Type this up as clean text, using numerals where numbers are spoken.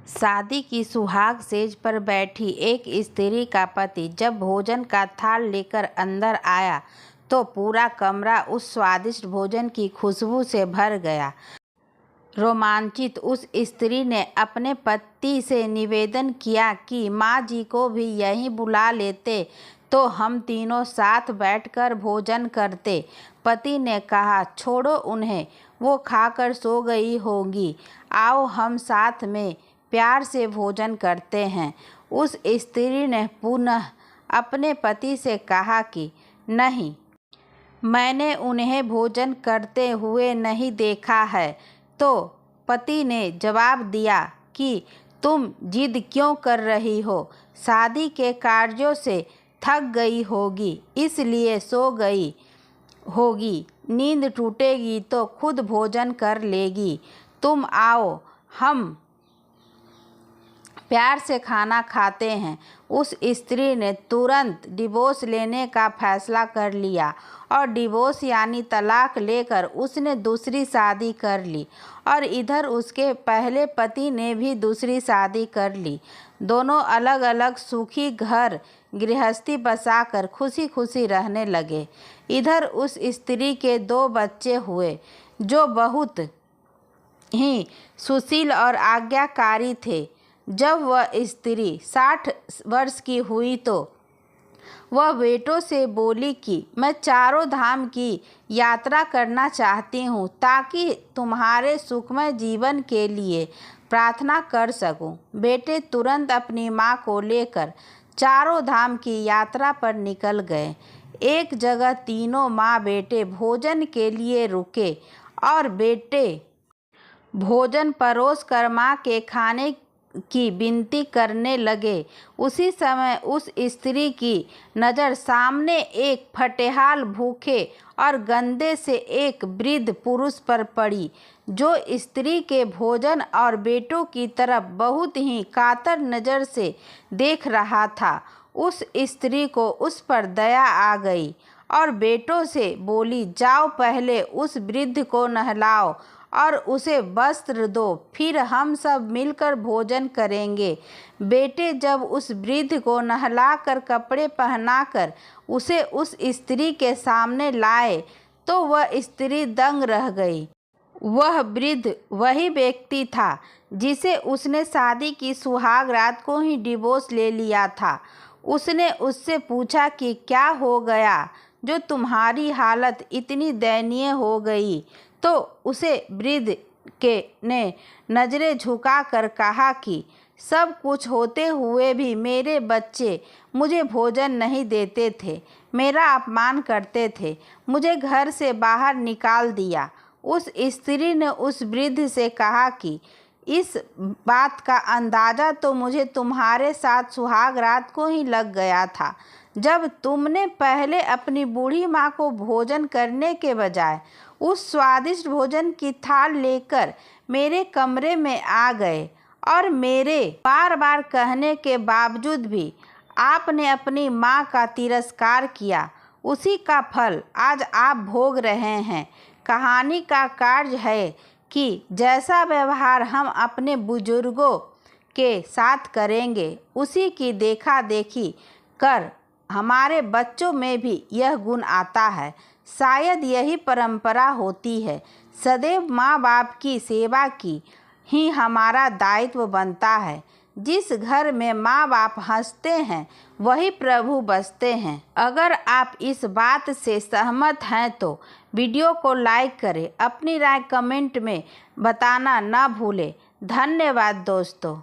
शादी की सुहाग सेज पर बैठी एक स्त्री का पति जब भोजन का थाल लेकर अंदर आया तो पूरा कमरा उस स्वादिष्ट भोजन की खुशबू से भर गया। रोमांचित उस स्त्री ने अपने पति से निवेदन किया कि माँ जी को भी यहीं बुला लेते तो हम तीनों साथ बैठकर भोजन करते। पति ने कहा, छोड़ो उन्हें, वो खाकर सो गई होंगी, आओ हम साथ में प्यार से भोजन करते हैं। उस स्त्री ने पुनः अपने पति से कहा कि नहीं, मैंने उन्हें भोजन करते हुए नहीं देखा है। तो पति ने जवाब दिया कि तुम जिद क्यों कर रही हो, शादी के कार्यों से थक गई होगी इसलिए सो गई होगी, नींद टूटेगी तो खुद भोजन कर लेगी, तुम आओ हम प्यार से खाना खाते हैं। उस स्त्री ने तुरंत डिवोर्स लेने का फैसला कर लिया और डिवोर्स यानी तलाक लेकर उसने दूसरी शादी कर ली और इधर उसके पहले पति ने भी दूसरी शादी कर ली। दोनों अलग अलग सुखी घर गृहस्थी बसाकर खुशी खुशी रहने लगे। इधर उस स्त्री के 2 बच्चे हुए जो बहुत ही सुशील और आज्ञाकारी थे। जब वह स्त्री 60 वर्ष की हुई तो वह बेटों से बोली कि मैं चारों धाम की यात्रा करना चाहती हूँ ताकि तुम्हारे सुखमय जीवन के लिए प्रार्थना कर सकूँ। बेटे तुरंत अपनी माँ को लेकर चारों धाम की यात्रा पर निकल गए। एक जगह तीनों माँ बेटे भोजन के लिए रुके और बेटे भोजन परोस कर माँ के खाने की विनती करने लगे। उसी समय उस स्त्री की नज़र सामने एक फटेहाल भूखे और गंदे से एक वृद्ध पुरुष पर पड़ी जो स्त्री के भोजन और बेटों की तरफ बहुत ही कातर नज़र से देख रहा था। उस स्त्री को उस पर दया आ गई और बेटों से बोली, जाओ पहले उस वृद्ध को नहलाओ और उसे वस्त्र दो, फिर हम सब मिलकर भोजन करेंगे। बेटे जब उस वृद्ध को नहलाकर कपड़े पहनाकर उसे उस स्त्री के सामने लाए तो वह स्त्री दंग रह गई। वह वृद्ध वही व्यक्ति था जिसे उसने शादी की सुहाग रात को ही डिवोर्स ले लिया था। उसने उससे पूछा कि क्या हो गया जो तुम्हारी हालत इतनी दयनीय हो गई। तो उसे वृद्ध के ने नज़रें झुकाकर कहा कि सब कुछ होते हुए भी मेरे बच्चे मुझे भोजन नहीं देते थे, मेरा अपमान करते थे, मुझे घर से बाहर निकाल दिया। उस स्त्री ने उस वृद्ध से कहा कि इस बात का अंदाज़ा तो मुझे तुम्हारे साथ सुहाग रात को ही लग गया था, जब तुमने पहले अपनी बूढ़ी माँ को भोजन करने के बजाय उस स्वादिष्ट भोजन की थाल लेकर मेरे कमरे में आ गए और मेरे बार बार कहने के बावजूद भी आपने अपनी माँ का तिरस्कार किया। उसी का फल आज आप भोग रहे हैं। कहानी का कार्य है कि जैसा व्यवहार हम अपने बुजुर्गों के साथ करेंगे उसी की देखा देखी कर हमारे बच्चों में भी यह गुण आता है। शायद यही परंपरा होती है। सदैव माँ बाप की सेवा की ही हमारा दायित्व बनता है। जिस घर में माँ बाप हंसते हैं वही प्रभु बसते हैं। अगर आप इस बात से सहमत हैं तो वीडियो को लाइक करें, अपनी राय कमेंट में बताना ना भूलें। धन्यवाद दोस्तों।